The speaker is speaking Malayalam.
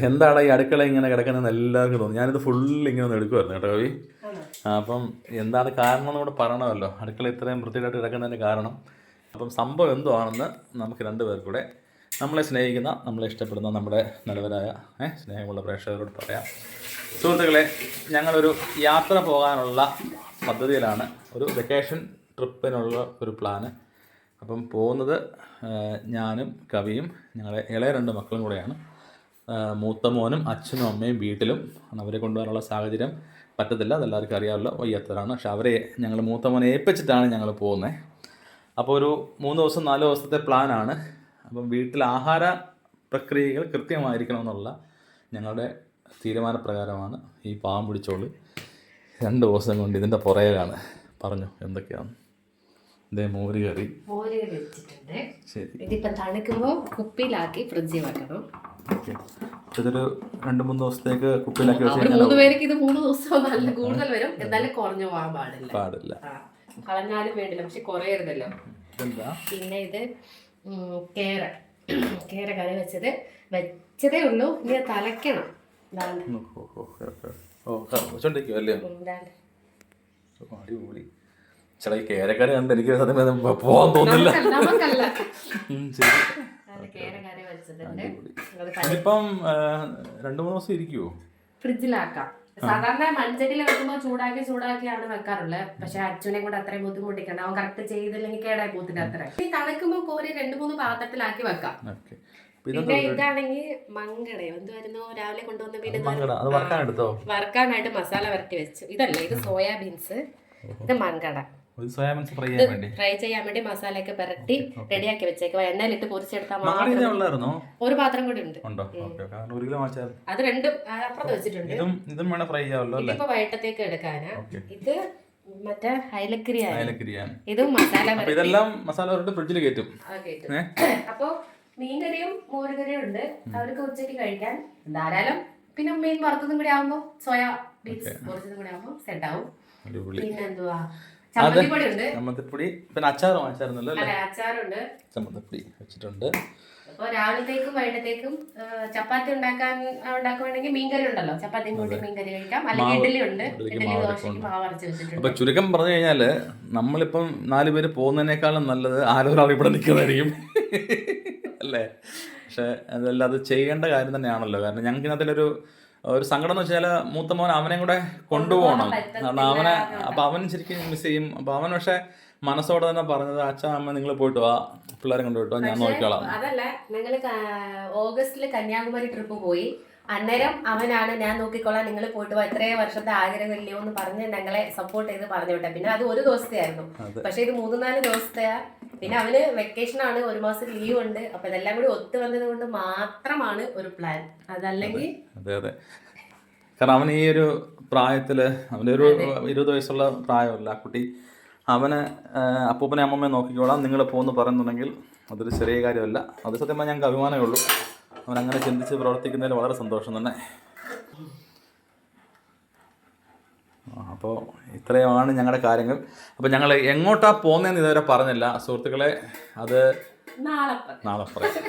എന്താണ് ഈ അടുക്കള ഇങ്ങനെ കിടക്കുന്നതെന്ന് എല്ലാവർക്കും തോന്നും. ഞാനിത് ഫുള്ള് ഇങ്ങനെ ഒന്ന് എടുക്കുമായിരുന്നു കേട്ടോ കവി. അപ്പം എന്താണ് കാരണം എന്ന് കൂടെ പറയണമല്ലോ, അടുക്കള ഇത്രയും വൃത്തിയായിട്ട് കിടക്കുന്നതിന് കാരണം. അപ്പം സംഭവം എന്തോ ആണെന്ന് നമുക്ക് രണ്ടുപേർക്കൂടെ നമ്മളെ സ്നേഹിക്കുന്ന, നമ്മളെ ഇഷ്ടപ്പെടുന്ന നമ്മുടെ നല്ലവരായ സ്നേഹമുള്ള പ്രേക്ഷകരോട് പറയാം. സുഹൃത്തുക്കളെ, ഞങ്ങളൊരു യാത്ര പോകാനുള്ള പദ്ധതിയിലാണ്, ഒരു വെക്കേഷൻ ട്രിപ്പിനുള്ള ഒരു പ്ലാന്. അപ്പം പോകുന്നത് ഞാനും കവിയും ഞങ്ങളെ ഇളയ 2 മക്കളും കൂടെയാണ്. മൂത്ത മോനും അച്ഛനും അമ്മയും വീട്ടിലും. അവരെ കൊണ്ടുപോകാനുള്ള സാഹചര്യം പറ്റത്തില്ല, അതെല്ലാവർക്കും അറിയാമല്ലോ, വയ്യാത്തവരാണ്. പക്ഷെ അവരെ ഞങ്ങൾ മൂത്ത മോനെ ഏൽപ്പിച്ചിട്ടാണ് ഞങ്ങൾ പോകുന്നത്. അപ്പോൾ ഒരു 3 ദിവസം 4 ദിവസത്തെ പ്ലാനാണ്. അപ്പം വീട്ടിൽ ആഹാര പ്രക്രിയകൾ കൃത്യമായിരിക്കണമെന്നുള്ള ഞങ്ങളുടെ തീരുമാനപ്രകാരമാണ് ഈ പാവം പിടിച്ചോള് 2 ദിവസം കൊണ്ട് ഇതിൻ്റെ പുറകിലാണ്. പറഞ്ഞു എന്തൊക്കെയാണ്. ഇതേ മോര് കറി വെച്ചിട്ടുണ്ട്. ശരി, ഇതിപ്പോൾ തണുക്കുമ്പോൾ കുപ്പിയിലാക്കി ഫ്രിഡ്ജിൽ വെക്കണം. ഇതൊരു 2-3 ദിവസത്തേക്ക് കുപ്പിയിലാക്കി വെച്ച് 3 പേർക്ക് ഇത് 3 ദിവസം നല്ല കൂടുതൽ വരും. എന്തായാലും കുറഞ്ഞു പോകാൻ പാടില്ല. കളഞ്ഞാലും വേണ്ടില്ല, പക്ഷെ കുറയരുതല്ലോ. പിന്നെ ഇത് കേര കറി വെച്ചതേ ഉള്ളൂ. ഇനി തലയ്ക്കണം. അടിപൊളി. ചേട്ടാ, ഈ കേരക്കറി കണ്ട് എനിക്ക് സത്യം പോകാൻ തോന്നില്ല. ഇപ്പം 2-3 ദിവസം ഇരിക്കുവോ? ഫ്രിഡ്ജിലാക്കാം. സാധാരണ മൺചട്ടിയിൽ വെക്കുമ്പോൾ ചൂടാക്കിയാണ് വെക്കാറുള്ളത്. പക്ഷെ അച്ഛനെ കൂടെ അത്രയും ബുദ്ധിമുട്ടിക്കണ്ട. അവൻ കറക്റ്റ് ചെയ്തില്ലെങ്കിൽ കേടായി പോത്തിന് അത്ര. ഈ തണുക്കുമ്പോൾ കോരി 2-3 പാത്രത്തിലാക്കി വെക്കാം. പിന്നെ ഇതാണെങ്കിൽ മങ്കടയോ എന്തുവായിരുന്നു രാവിലെ കൊണ്ടുവന്ന, പിന്നെ വറക്കാനായിട്ട് മസാല വരട്ടി വെച്ചു. ഇതല്ല, ഇത് സോയാബീൻസ്, ഇത് മങ്കട. ഫ്രൈ ചെയ്യാൻ വേണ്ടി മസാലയൊക്കെ പുരട്ടി റെഡിയാക്കി വെച്ചേക്കുക. എണ്ണയിലിട്ട് പൊരിച്ചെടുത്താൽ മാത്രം. ഒരു പാത്രം കൂടി ഉണ്ട്, അത് 2 അപ്പുറത്ത് വെച്ചിട്ടുണ്ട്. ഇതിപ്പോ വൈകിട്ടത്തേക്ക് എടുക്കാനാ. ഇത് മറ്റേ അയലക്കരിയാണ്. ഇതും മസാല ഫ്രിഡ്ജിൽ കയറ്റും. അപ്പൊ മീൻകറിയും മോരുകറിയും ഉണ്ട്. അവർക്ക് ഉച്ചയ്ക്ക് കഴിക്കാൻ ധാരാളം. പിന്നെ മീൻ വറുത്തതും കൂടി ആവുമ്പോ സോയാ ബീൻസ് പൊരിച്ചതും കൂടി ആവുമ്പോ സെറ്റ് ആവും. പിന്നെന്തുവാ, ചമ്മന്തിപ്പൊടി, പിന്നെ അച്ചാറുണ്ട്, ചമ്മന്തിപ്പൊടി വെച്ചിട്ടുണ്ട്. അപ്പോൾ രാവിലത്തേക്കും വൈകിട്ടത്തേക്കും ചപ്പാത്തി ഉണ്ടാക്കുവാണെങ്കിൽ മീൻകറി ഉണ്ടല്ലോ, ചപ്പാത്തിയും കൂട്ടി മീൻകറി കഴിക്കാം. അല്ലെങ്കിൽ ഇഡ്ഡലി ഉണ്ട്, ഇഡ്ഡലി ദോശയ്ക്ക് മാവ് അരച്ച് വെച്ചിട്ടുണ്ട്. അപ്പൊ ചുരുക്കം പറഞ്ഞു കഴിഞ്ഞാല് നമ്മളിപ്പം 4 പേര് പോകുന്നതിനേക്കാളും നല്ലത് ആരൊരാൾ ഇവിടെ നിൽക്കുന്നതായിരിക്കും അല്ലേ? പക്ഷെ അതെല്ലാം അത് ചെയ്യേണ്ട കാര്യം തന്നെയാണല്ലോ. കാരണം ഞങ്ങൾക്ക് ഇതിനകത്തൊരു സങ്കടം എന്ന് വെച്ചാൽ മൂത്ത മോൻ അവനെ കൂടെ കൊണ്ടുപോകണം. കാരണം അപ്പം അവൻ ശരിക്കും മിസ് ചെയ്യും. അപ്പം അവൻ പക്ഷെ മനസ്സോടെ തന്നെ പറഞ്ഞത്, അച്ഛൻ അമ്മ നിങ്ങൾ പോയിട്ട് വാ, പിള്ളേരെ കൊണ്ടുപോയിട്ട് വാ, ഞാൻ നോക്കിക്കോളാം. അതല്ല, ഞങ്ങൾ ഓഗസ്റ്റില് കന്യാകുമാരി ട്രിപ്പ് പോയി. അന്നേരം അവനാണ് ഞാൻ നോക്കിക്കോളാം, നിങ്ങൾ പോയിട്ട് വാ, എത്രയോ വർഷത്തെ ആഗ്രഹമില്ലയോ എന്ന് പറഞ്ഞ് ഞങ്ങളെ സപ്പോർട്ട് ചെയ്ത് പറഞ്ഞു വിട്ടെ. പിന്നെ അത് 1 ദിവസത്തെ ആയിരുന്നു, പക്ഷെ ഇത് 3-4 ദിവസത്തെയാ. പിന്നെ അവന് വെക്കേഷൻ ആണ്, 1 മാസം ലീവ് ഉണ്ട്. അപ്പൊ ഇതെല്ലാം കൂടി ഒത്തു വന്നത് കൊണ്ട് മാത്രമാണ് ഒരു പ്ലാൻ. അതല്ലെങ്കിൽ അതെ, കാരണം അവൻ ഈ ഒരു പ്രായത്തില്, അവൻ്റെ ഒരു 20 വയസ്സുള്ള പ്രായമല്ല കുട്ടി, അവന് അപ്പൂപ്പനെ അമ്മമ്മയെ നോക്കിക്കോളാം നിങ്ങൾ പോകുന്നു പറയുന്നുണ്ടെങ്കിൽ അതൊരു ചെറിയ കാര്യമല്ല. അത് സത്യം പറഞ്ഞാൽ ഞങ്ങൾക്ക് അഭിമാനമേ ഉള്ളൂ. അവൻ അങ്ങനെ ചിന്തിച്ച് പ്രവർത്തിക്കുന്നതിൽ വളരെ സന്തോഷം തന്നെ. അപ്പോൾ ഇത്രയുമാണ് ഞങ്ങളുടെ കാര്യങ്ങൾ. അപ്പോൾ ഞങ്ങൾ എങ്ങോട്ടാണ് പോകുന്നതെന്ന് ഇതുവരെ പറഞ്ഞില്ല സുഹൃത്തുക്കളെ, അത് നാളെ പറയാം.